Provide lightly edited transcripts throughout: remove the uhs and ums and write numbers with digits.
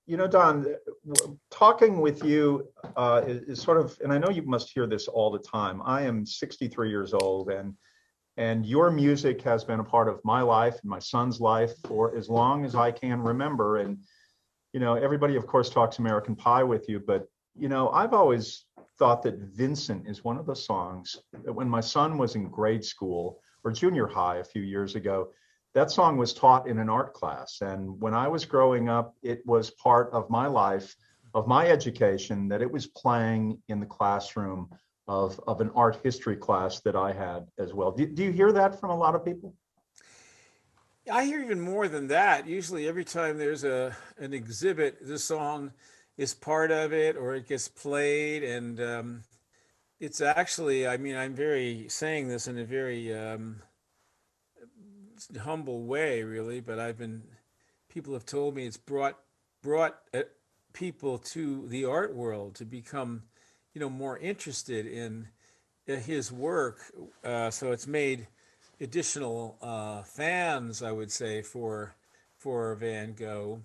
Don, talking with you is sort of, and I know you must hear this all the time. I am 63 years old, and your music has been a part of my life and my son's life for as long as I can remember. And everybody, of course, talks American Pie with you, but I've always thought that Vincent is one of the songs that when my son was in grade school or junior high a few years ago, that song was taught in an art class. And when I was growing up, it was part of my life, of my education, that it was playing in the classroom of an art history class that I had as well. Do you hear that from a lot of people? I hear even more than that. Usually, every time there's an exhibit, the song is part of it, or it gets played, and it's actually. I mean, I'm very saying this in a very humble way, really, but I've been. People have told me it's brought people to the art world to become, more interested in his work. So it's made additional fans, I would say, for Van Gogh,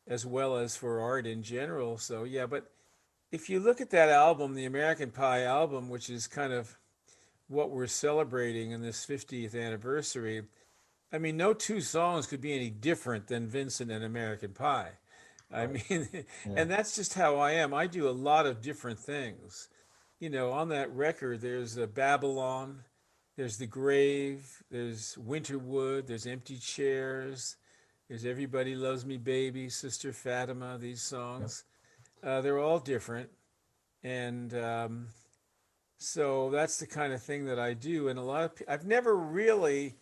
as well as for art in general. So yeah, but if you look at that album, the American Pie album, which is kind of what we're celebrating in this 50th anniversary, I mean, no two songs could be any different than Vincent and American Pie. I Right. mean, Yeah. and that's just how I am. I do a lot of different things. On that record, there's Babylon, there's The Grave, there's Winterwood, there's Empty Chairs, there's Everybody Loves Me Baby, Sister Fatima, these Yep. songs. They're all different. And so that's the kind of thing that I do. And I've never really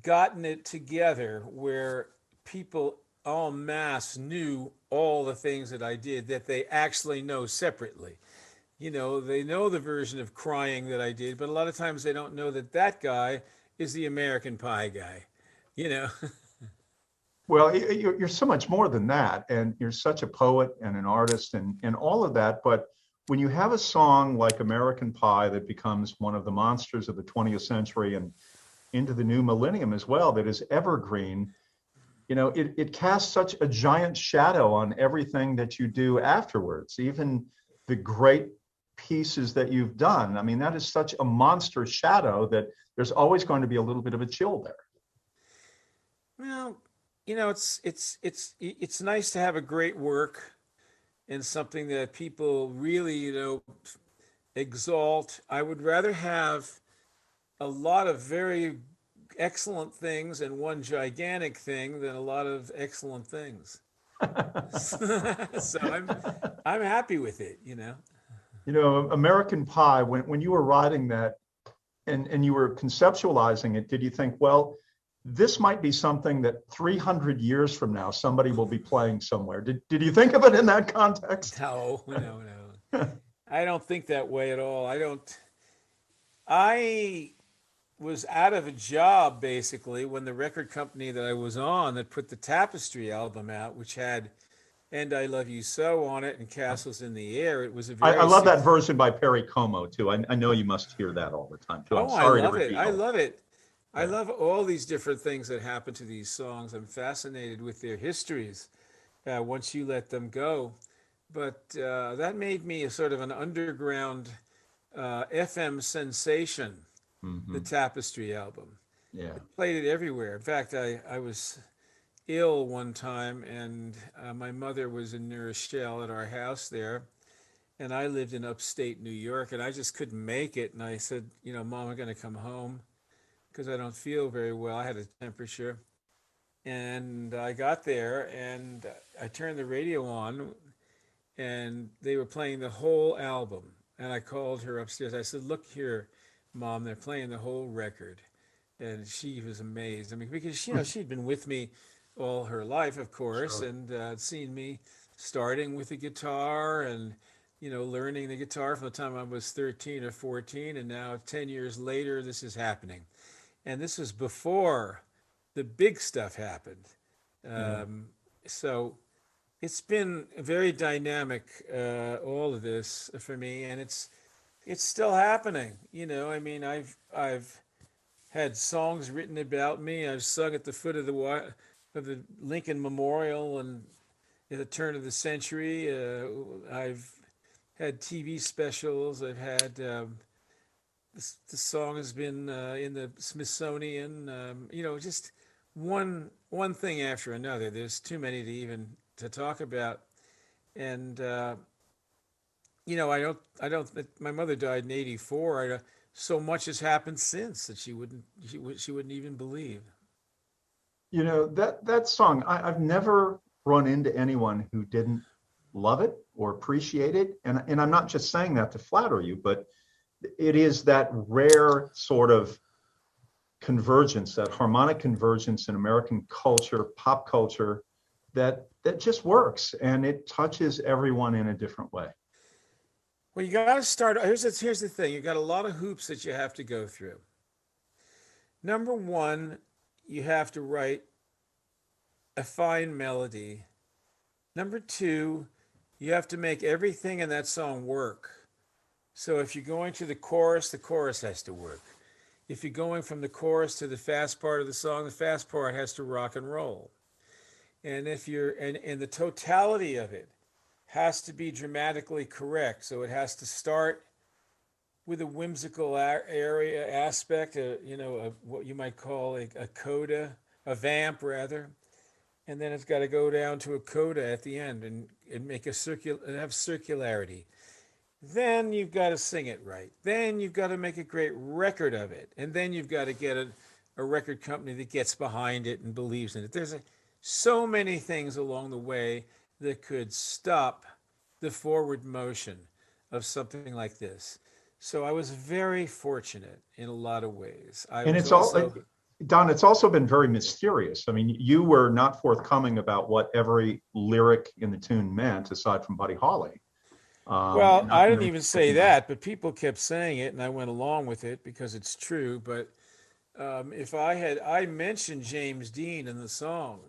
gotten it together where people en masse knew all the things that I did that they actually know separately. They know the version of crying that I did, but a lot of times they don't know that that guy is the American Pie guy. You know, Well, you're so much more than that, and you're such a poet and an artist and all of that. But when you have a song like American Pie that becomes one of the monsters of the 20th century and into the new millennium as well, that is evergreen, it casts such a giant shadow on everything that you do afterwards, even the great pieces that you've done. I mean, that is such a monster shadow that there's always going to be a little bit of a chill there. well, it's nice to have a great work and something that people really exalt. I would rather have a lot of very excellent things and one gigantic thing than a lot of excellent things. So I'm happy with it. American Pie, when you were writing that and you were conceptualizing it, did you think, well, this might be something that 300 years from now somebody will be playing somewhere? Did you think of it in that context? No, no, no. I don't think that way at all. I don't. I was out of a job basically when the record company that I was on that put the Tapestry album out, which had "And I Love You So" on it and "Castles in the Air." It was a I very love that version by Perry Como too. I know you must hear that all the time too. I'm Oh, I sorry to love it. I reveal. love it. I Yeah. love all these different things that happen to these songs. I'm fascinated with their histories once you let them go. But that made me a sort of an underground FM sensation, the Hmm. Tapestry album. Yeah. Played it everywhere. In fact, I was ill one time, and my mother was in New Rochelle at our house there, and I lived in upstate New York, and I just couldn't make it. And I said, Mom, I'm going to come home because I don't feel very well. I had a temperature. And I got there and I turned the radio on and they were playing the whole album. And I called her upstairs. I said, "Look here, Mom, they're playing the whole record." And she was amazed. I mean, because, she'd been with me all her life, of course, Sure. and seen me starting with the guitar and, learning the guitar from the time I was 13 or 14. And now, 10 years later, this is happening. And this was before the big stuff happened. Yeah. Um, so it's been very dynamic, all of this for me, and it's still happening. I mean, I've had songs written about me. I've sung at the foot of the Lincoln Memorial, and at the turn of the century. I've had TV specials. I've had the song has been in the Smithsonian. Just one thing after another. There's too many to even to talk about. And I don't. My mother died in '84. So much has happened since that she wouldn't even believe. That song, I've never run into anyone who didn't love it or appreciate it. And I'm not just saying that to flatter you, but it is that rare sort of convergence, that harmonic convergence in American culture, pop culture, that just works, and it touches everyone in a different way. Well, you got to start. Here's the thing. You got a lot of hoops that you have to go through. Number one, you have to write a fine melody. Number two, you have to make everything in that song work. So if you're going to the chorus has to work. If you're going from the chorus to the fast part of the fast part has to rock and roll. And if you're and the totality of it has to be dramatically correct. So it has to start with a whimsical area aspect, what you might call a coda, a vamp rather, and then it's got to go down to a coda at the end and make have circularity. Then you've got to sing it right. Then you've got to make a great record of it, and then you've got to get a record company that gets behind it and believes in it. So many things along the way that could stop the forward motion of something like this. So I was very fortunate in a lot of ways. I And was it's all, also Don, it's also been very mysterious. I mean, you were not forthcoming about what every lyric in the tune meant, aside from Buddy Holly. well, Not I didn't many even people say can do. that, but people kept saying it, and I went along with it because it's true. But if I mentioned James Dean in the song.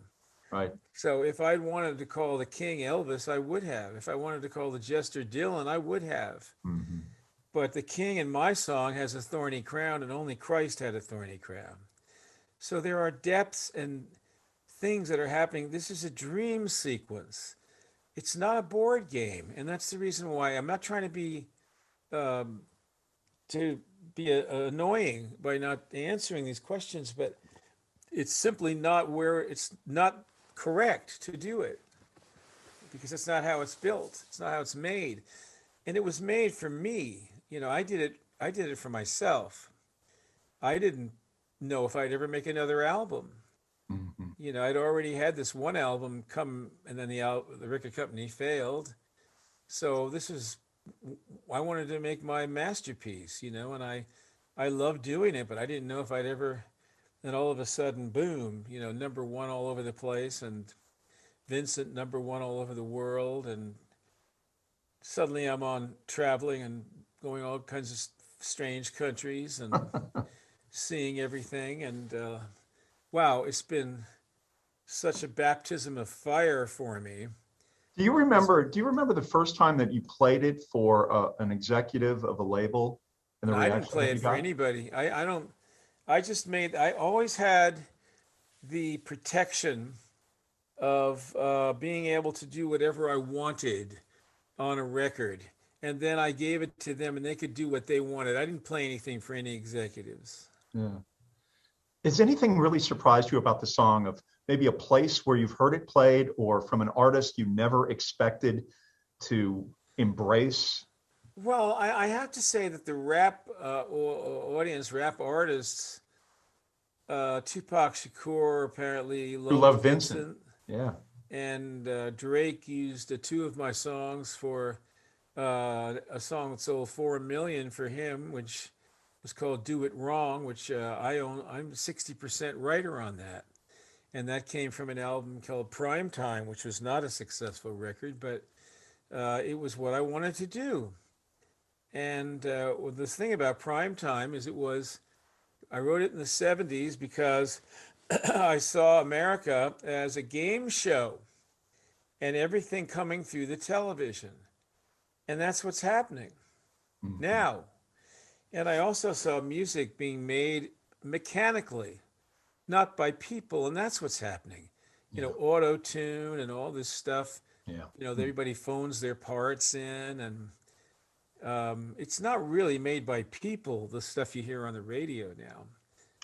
Right. So if I wanted to call the King Elvis, I would have. If I wanted to call the Jester Dylan, I would have. Mhm. But the King in my song has a thorny crown, and only Christ had a thorny crown. So there are depths and things that are happening. This is a dream sequence. It's not a board game, and that's the reason why I'm not trying um, to be annoying by not answering these questions, but it's simply not where it's not correct to do it because it's not how it's built. It's not how it's made, and it was made for me. I did it. I did it for myself. I didn't know if I'd ever make another album. Mhm. I'd already had this one album come, and then the record company failed. So this is I wanted to make my masterpiece, and I loved doing it, but I didn't know if I'd ever. Then all of a sudden, boom, number one all over the place, and Vincent number one all over the world, and suddenly I'm on traveling and going all kinds of strange countries and seeing everything, and wow, it's been such a baptism of fire for me. Do you It's, remember? Do you remember the first time that you played it for an executive of a label and the I didn't reaction play that it you for got? anybody. I don't. I always had the protection of being able to do whatever I wanted on a record. And then I gave it to them and they could do what they wanted. I didn't play anything for any executives. Yeah. Has anything really surprised you about the song, of maybe a place where you've heard it played or from an artist you never expected to embrace? Well, I have to say that the rap audience, rap artists, Tupac Shakur apparently Who loved loved Vincent? Vincent, Yeah. and Drake used two of my songs for a song that sold 4 million for him, which was called "Do It Wrong," which I own. I'm 60% writer on that, and that came from an album called Prime Time, which was not a successful record, but it was what I wanted to do. And well, the thing about Prime Time is I wrote it in the 70s because I saw America as a game show and everything coming through the television. And that's what's happening Mhm. now. And I also saw music being made mechanically, not by people. And that's what's happening. Yeah. Auto tune and all this stuff. Yeah. Everybody phones their parts in, and it's not really made by people, the stuff you hear on the radio now.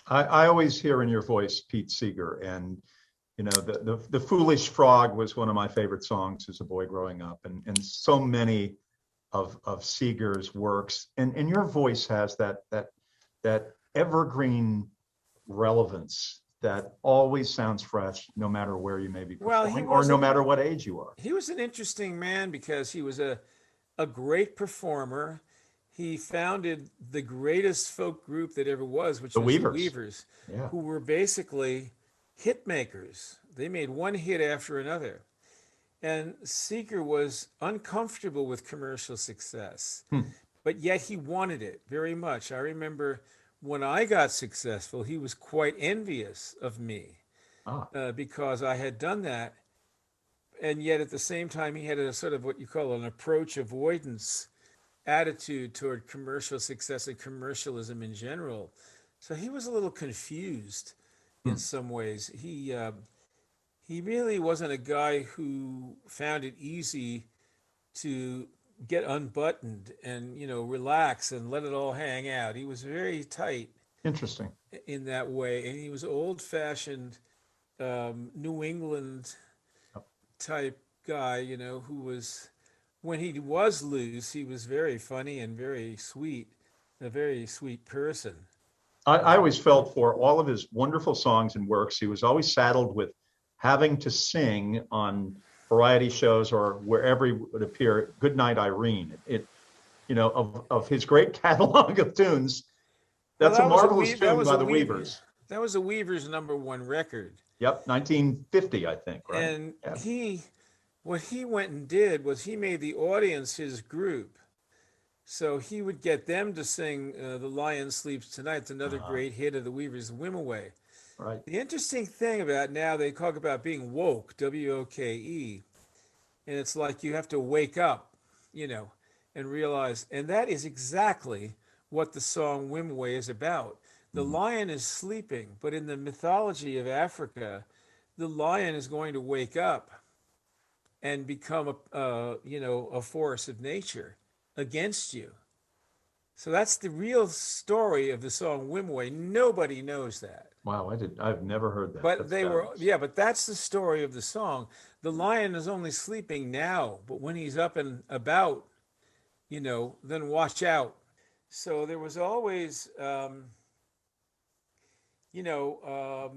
I always hear in your voice Pete Seeger, and the Foolish Frog was one of my favorite songs as a boy growing up, and so many of Seeger's works, and your voice has that evergreen relevance that always sounds fresh, no matter where you may be Well, performing or no matter what age you are. he was an interesting man because he was a great performer. He founded the greatest folk group that ever was, which The was the Weavers. Weavers, Yeah. who were basically hit makers. They made one hit after another. And Seeger was uncomfortable with commercial success, Hmm. but yet he wanted it very much. I remember when I got successful, he was quite envious of me Ah, because I had done that. And yet at the same time, he had a sort of what you call an approach avoidance attitude toward commercial success and commercialism in general. So he was a little confused in hmm. some ways. He really wasn't a guy who found it easy to get unbuttoned and relax and let it all hang out. He was very tight Interesting. in that way, and he was old-fashioned New England Yep. type guy, who was when he was loose, he was very funny and very sweet, a very sweet person. I always felt for all of his wonderful songs and works, he was always saddled with having to sing on variety shows or wherever he would appear. Good Night, Irene. Of his great catalog of tunes, Well, that's a marvelous tune by the Weavers. That was a Weavers number one record. Yep, 1950, I think, right? And Yeah. what he went and did was he made the audience his group. So he would get them to sing "The Lion Sleeps Tonight." It's another Uh, great hit of the Weavers, "Wimoweh." right. The interesting thing about now, they talk about being woke, WOKE, and it's like you have to wake up, you know, and realize, and that is exactly what the song "Wimoweh" is about. The Mhm. lion is sleeping, but in the mythology of Africa, the lion is going to wake up and become a force of nature against you. So that's the real story of the song "Wimoweh." Nobody knows that. Wow, I've never heard that. But That's they were, fabulous. yeah, but that's the story of the song. The lion is only sleeping now, but when he's up and about, then watch out. So there was always, you know,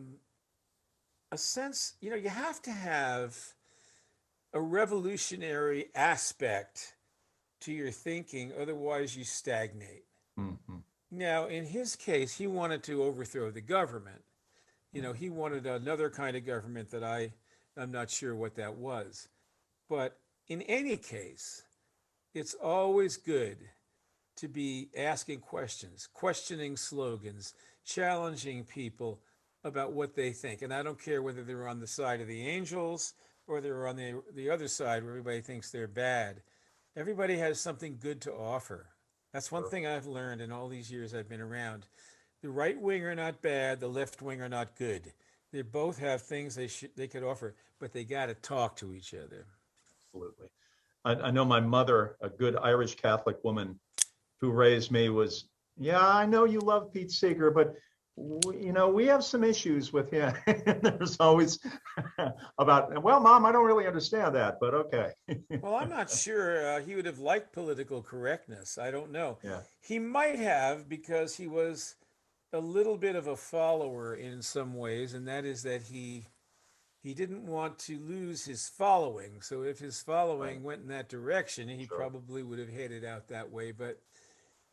a sense, you have to have a revolutionary aspect to your thinking, otherwise you stagnate. Mhm. Now, in his case, he wanted to overthrow the government. Yeah. He wanted another kind of government that I'm not sure what that was. But in any case, it's always good to be asking questions, questioning slogans, challenging people about what they think. And I don't care whether they're on the side of the angels or they're on the other side where everybody thinks they're bad. Everybody has something good to offer. That's one Sure. thing I've learned in all these years I've been around. The right wing are not bad, the left wing are not good. They both have things they could offer, but they got to talk to each other. Absolutely. I know my mother, a good Irish Catholic woman who raised me, was, yeah, I know you love Pete Seeger, but we have some issues with him. There's always about, well, Mom, I don't really understand that, but okay. Well, I'm not sure he would have liked political correctness. I don't know. Yeah, He might have because he was a little bit of a follower in some ways, and that is that he didn't want to lose his following. So if his right. following went in that direction, he Sure. probably would have headed out that way. But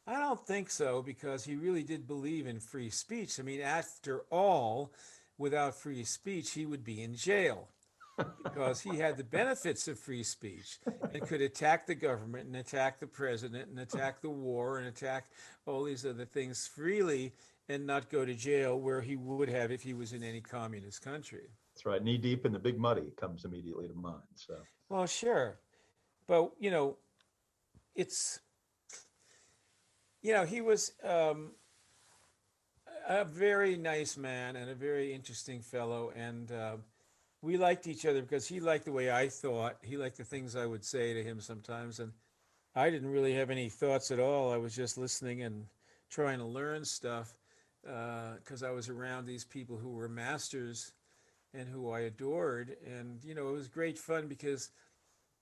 I don't think so because he really did believe in free speech. I mean, after all, without free speech, he would be in jail because he had the benefits of free speech and could attack the government and attack the president and attack the war and attack all these other things freely and not go to jail where he would have if he was in any communist country. That's right. Knee deep in the big muddy comes immediately to mind. So, Well, sure. But, it's, he was a very nice man and a very interesting fellow. And we liked each other because he liked the way I thought. He liked the things I would say to him sometimes, and I didn't really have any thoughts at all. I was just listening and trying to learn stuff because I was around these people who were masters and who I adored. And, you know, it was great fun because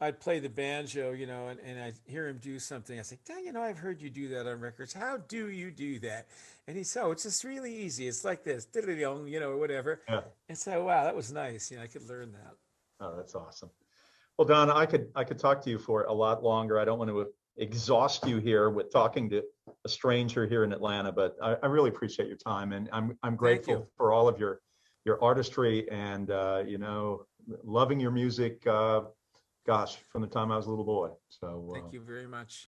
I'd play the banjo, you know, and I'd hear him do something. I say, "Dang, you know, I've heard you do that on records. How do you do that?" And he said, "Oh, it's just really easy. It's like this, diddly-dong, you know, or whatever." Yeah. And so, wow, that was nice. You know, I could learn that. Oh, that's awesome. Well, Don, I could talk to you for a lot longer. I don't want to exhaust you here with talking to a stranger here in Atlanta, but I really appreciate your time, and I'm Thank you. grateful for all of your artistry and you know, loving your music. Gosh, from the time I was a little boy. So Thank you very much.